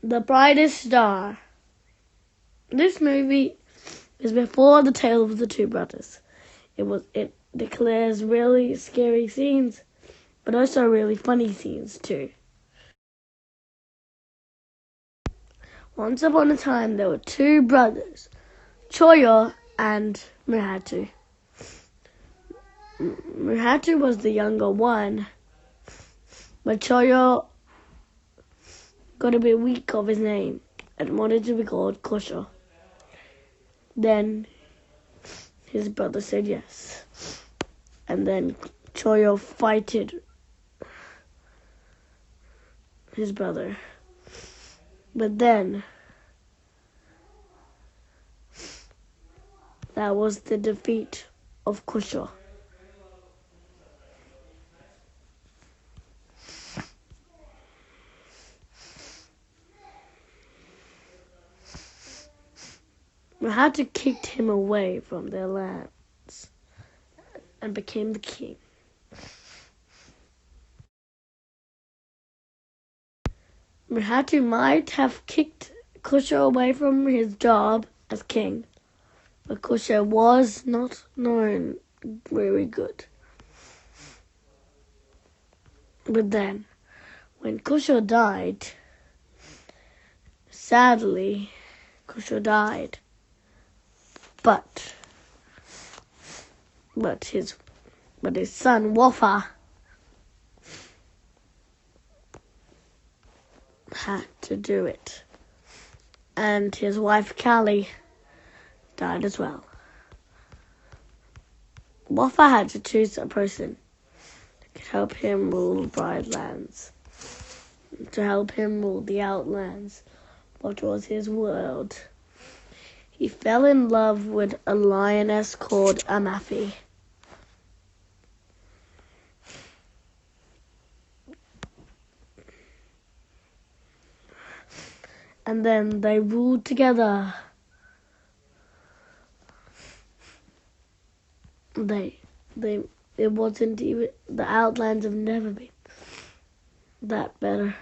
The Brightest Star. This movie is before the tale of the two brothers. It declares really scary scenes, but also really funny scenes too. Once upon a time, there were two brothers, Choyo and Muratu. Muratu was the younger one, but Choyo got a bit weak of his name and wanted to be called Kosho. Then his brother said yes. And then Choyo fighted his brother. But then that was the defeat of Kosho. Muratu kicked him away from their lands and became the king. Muratu might have kicked Kosho away from his job as king, but Kosho was not known very good. But then, when Kosho died, sadly, Kosho died. But his son Wafa had to do it, and his wife Callie died as well. Wafa had to choose a person that could help him rule the Brightlands, to help him rule the Outlands, what was his world. He fell in love with a lioness called Amafi. And then they ruled together. It wasn't even, the Outlands have never been that better,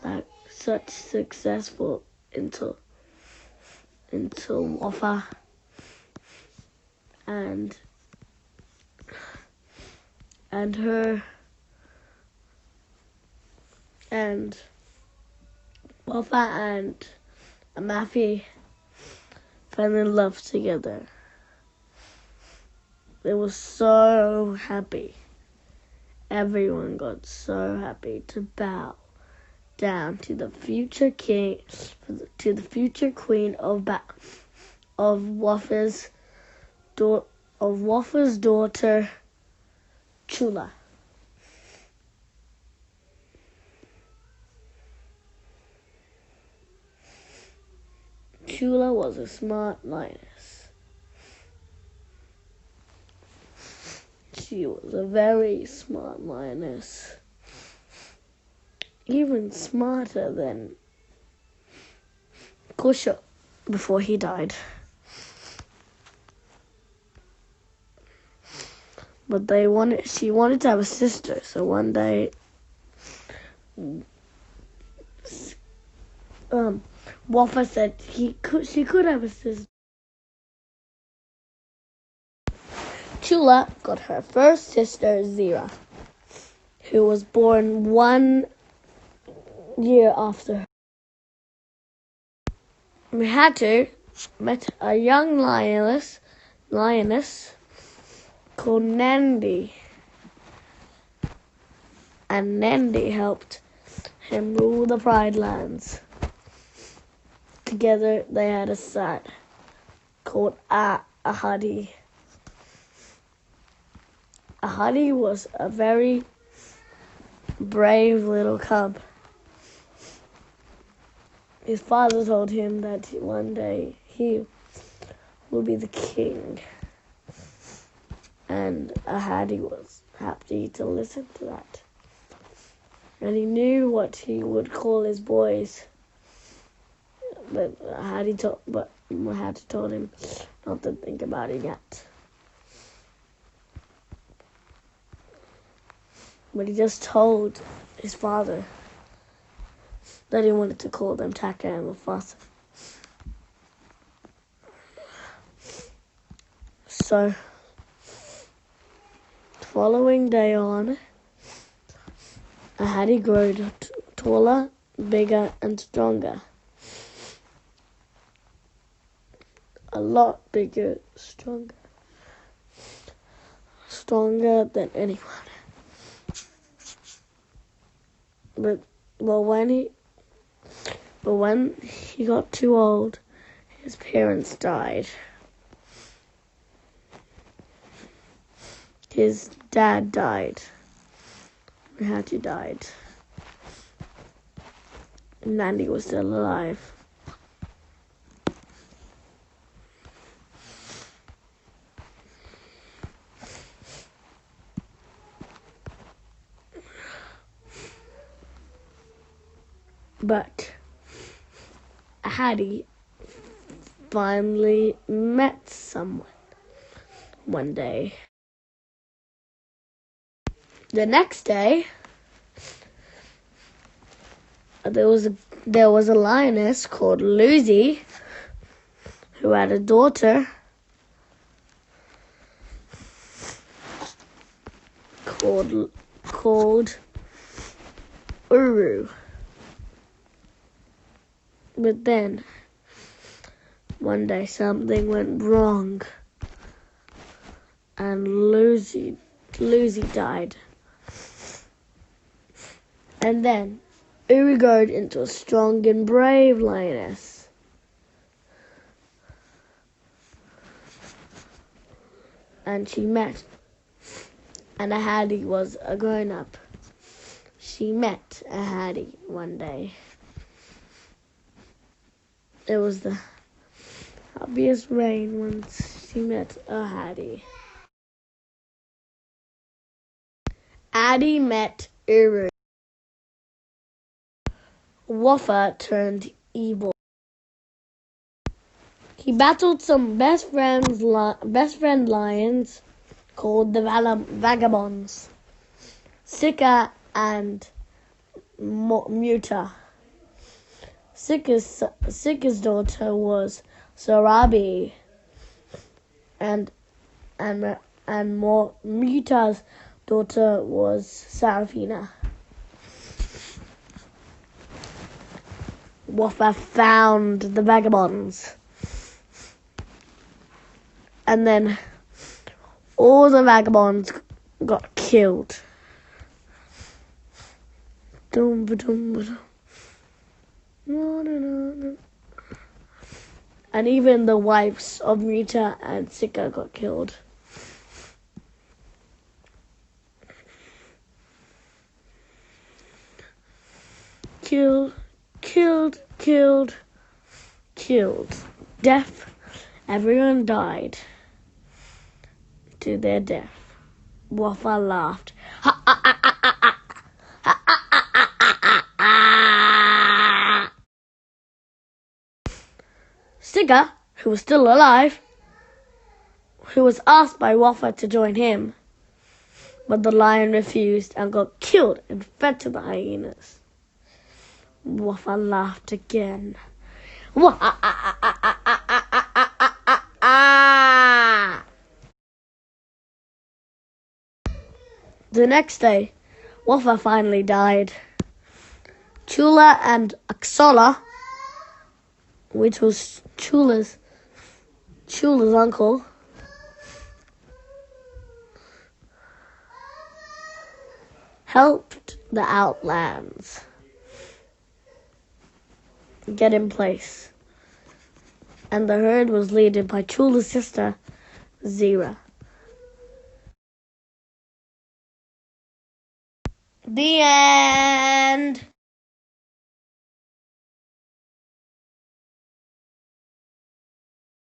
that such successful until Wafa and her and Wafa and Amafi fell in love together. They were so happy. Everyone got so happy to bow down to the future king, to the future queen of Wafa's daughter, Chula. Chula was a smart lioness. She was a very smart lioness. Even smarter than Kosho before he died. But she wanted to have a sister, so one day Wafa said she could have a sister. Chula got her first sister, Zira, who was born 1 year after her. Muratu met a young lioness called Nandi, and Nandi helped him rule the Brightlands. Together they had a son called Ahadi. Ahadi was a very brave little cub. His father told him that one day he will be the king. And Ahadi was happy to listen to that. And he knew what he would call his boys. But Ahadi told him not to think about it yet. But he just told his father that he wanted to call them Taka and Mufasa. So, following day on, Ahadi grew taller, bigger, and stronger. A lot bigger, stronger. Stronger than anyone. But when he got too old, his parents died. His dad died. Ahadi died. Nandi was still alive. But Ahadi finally met someone one day. The next day, there was a lioness called Lucy who had a daughter called Uru. But then one day something went wrong and Lucy died. And then Uru grew into a strong and brave lioness. And Ahadi was a grown-up. She met Ahadi one day. It was the happiest rain when she met Ahadi. Ahadi met Uru. Wafa turned evil. He battled some best friend lions called the Vagabonds, Sika and Muta. Sika's daughter was Sarabi, and Muta's daughter was Sarafina. Wafa found the vagabonds, and then all the vagabonds got killed. And even the wives of Muta and Sika got killed. Killed. Death. Everyone died to their death. Wafa laughed. Sika, who was still alive, who was asked by Wafa to join him, but the lion refused and got killed and fed to the hyenas. Wafa laughed again. The next day, Wafa finally died. Chula and Aksola, which was Chula's uncle, helped the Outlands get in place, and the herd was led by Chula's sister, Zira. The end.